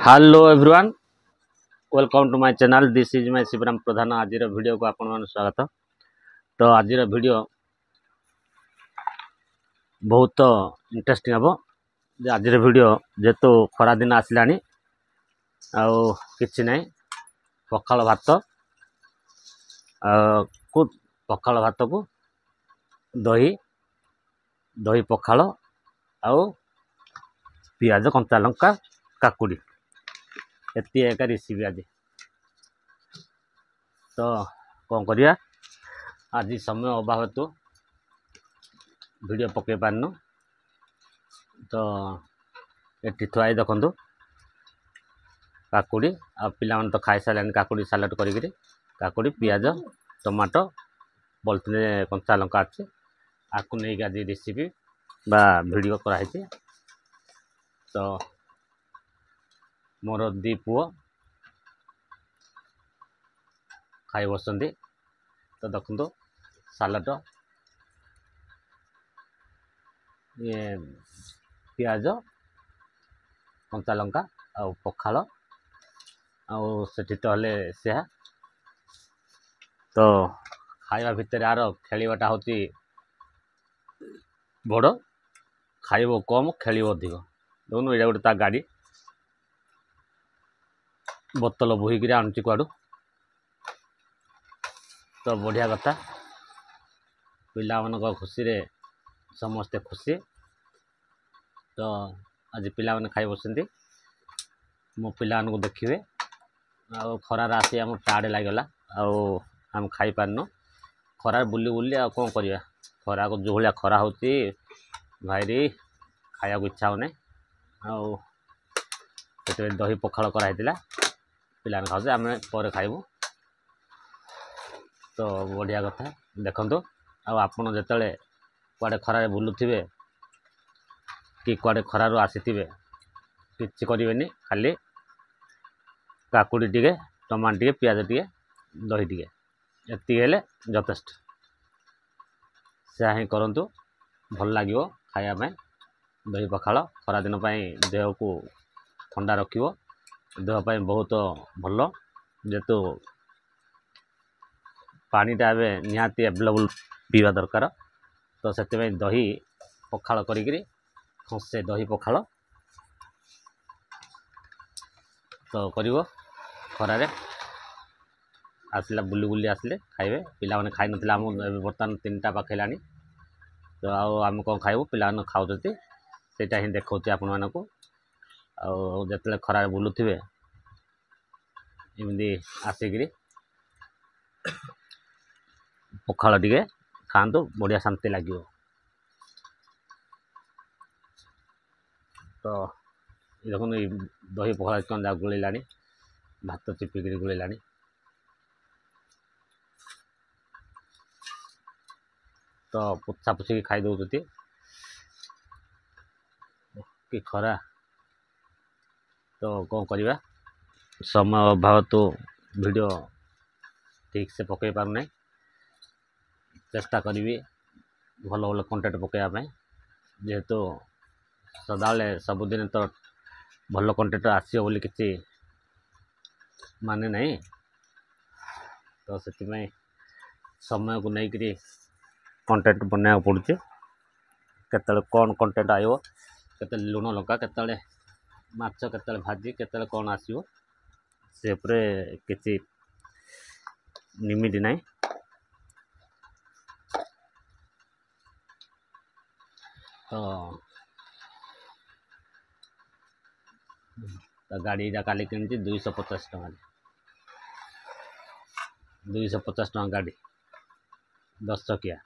Hello everyone, welcome to my channel. This is my Shivram Pradhan. आज वीडियो को आपण मान स्वागत। तो आज वीडियो बहुत इंटरेस्टिंग हम। आज वीडियो जेतु खरा दिन आसला कि ना पखाल भात को पखाल भात को दही दही पखाल आउ पियाज कंचा लंका काकुड़ी एति एक रेसिपी आज। तो कौन करिया आज समय अभाव तो वीडियो पके पारनु। तो ये थुआई देखु काकुड़ी आ पिला तो खाई सारे काकुड़ी सालाड करी काकुड़ी पियाज टमाटो बोलते कंचा लंका अच्छे आपको नहीं आज रेसिपी बा वीडियो कराई। तो मोर दी पुओ खाई बसंती। तो देखो सालाड ये पियाज कंचा लंका आ पखाल आठी तो हेले से तो खाइबा भितर यार खेलवाटा हूँ बड़ खाइब कम खेल अधिक। देखो ये गोटे गाड़ी बोतल बोहिक आणुची कुआड़ू। तो बढ़िया कथा पिला मान खुशी रे समस्ते खुशी। तो आज पिला माने खाई बसंती मो पिला को देखिए आ खरार आसी आम टाड़ लगला आम खाई पारन खरार बुली बुली आ कौन करवा खरा को जो भाया खरा होती भाई खाया इच्छा होने आते दही पखाल कराई पिला खाऊ आम पर खाइबू। तो बढ़िया कथा देखो आपड़ जिते कुआड़े खरार बुलुवे कि कुआड़े खरार आसीथिबे किछि करिवेनी खाली काकुड़ी टिके टमाटो टिके पियाज टिके दही टिके एति हेले यथेष्ट। से ही करंतु भल लागिवो खाया में दही पखाल खरा दिन देह को ठंडा रखिवो देह पाई बहुत भल जेतु पानीटा एवं निहाती एवेलेबल पीवा दरकार। तो से दही पखाल करी खसे दही पखाल तो करिवो खरारे आसला बुली बुली आसले खाइबे पिला माने खाई नथिला आम बर्तमान 3टा पाखैलानी। तो आम कौन खाइबू पिला माने खाउछथि सेटा ही देखौछि आपन मानको जतले खरारे बुलुथिबे एमदी आसिकरी पखाल टिके खातु बढ़िया शांति लगे। तो देखो दही पखाल कंजा गुला भात चिपिकी गुला तो पोछा पोछी खाई दौरान कि खरा। तो कौन करवा समय अभाव तो वीडियो ठीक से पकई पार ना चेष्टा करी भल भल कंटेंट पकड़ा जेहेतु सदाले सबुदिन तो भल कंटेंट आसो बोली किसी माने नहीं। तो से समय को लेकर कंटेंट बनवा पड़ुचे केतले कौन कंटेंट आयो केते लुण लंका केतले माछ केतले भाजी केतले कौन आसो से किसी निमिट नहीं। तो गाड़ी काली कि 250 टका 250 टका गाड़ी 10 चकिया।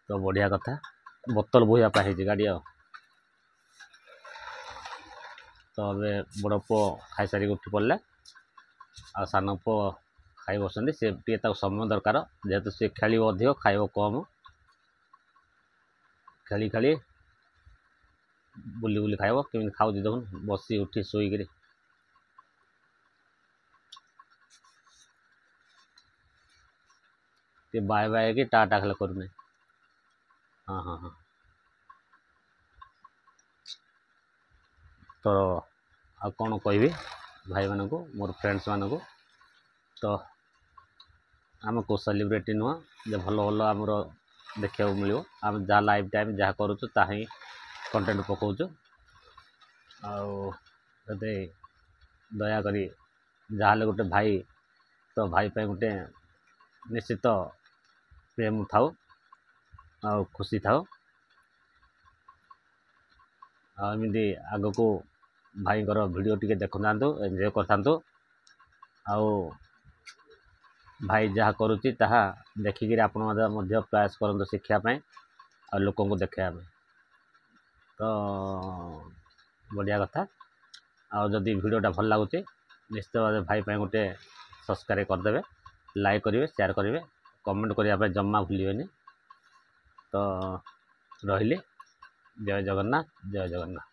तो बढ़िया कथा बोतल बोहिया पाई गाड़ी तो अबे बड़ पुओ खाई सारी उठी पड़े आ सान पुओ खाई बसंती से समय दरकार जेहेतु सी खेल अधिक खाइब कम खेली खेली बुली बुली खाइब केमी खाऊ देखुन बसी उठी शोक बाय बाय कि टाटा खेल करूना। हाँ हाँ हाँ तो आ कौन कहबी भाई मानक मोर फ्रेंड्स मानक तो आम को सेलिब्रिटी नुह जे भल भल आमर देखा मिल आम जहाँ लाइफ टाइम जहाँ करुचु ताहा ही कंटेंट पकाउछु आदे दयाक जहाँ गोटे भाई तो भाई पे गोटे निश्चित प्रेम थाउ आ खुशी थाउ आमती आग को भाई वीडियो टी देखु एंजॉय करथांतु आउ भाई जहाँ करुच्ची ताहा देखिकी आपण प्रयास करते शिक्षापी आ लोक को देखापी तो बढ़िया कथा आदि वीडियोटा भल लगुच निश्चित भाव भाई पे गोटे सब्सक्राइब करदे लाइक करेंगे शेयर करेंगे कमेंट करने जमा भूलें तो रही जय जगन्नाथ जय जगन्नाथ।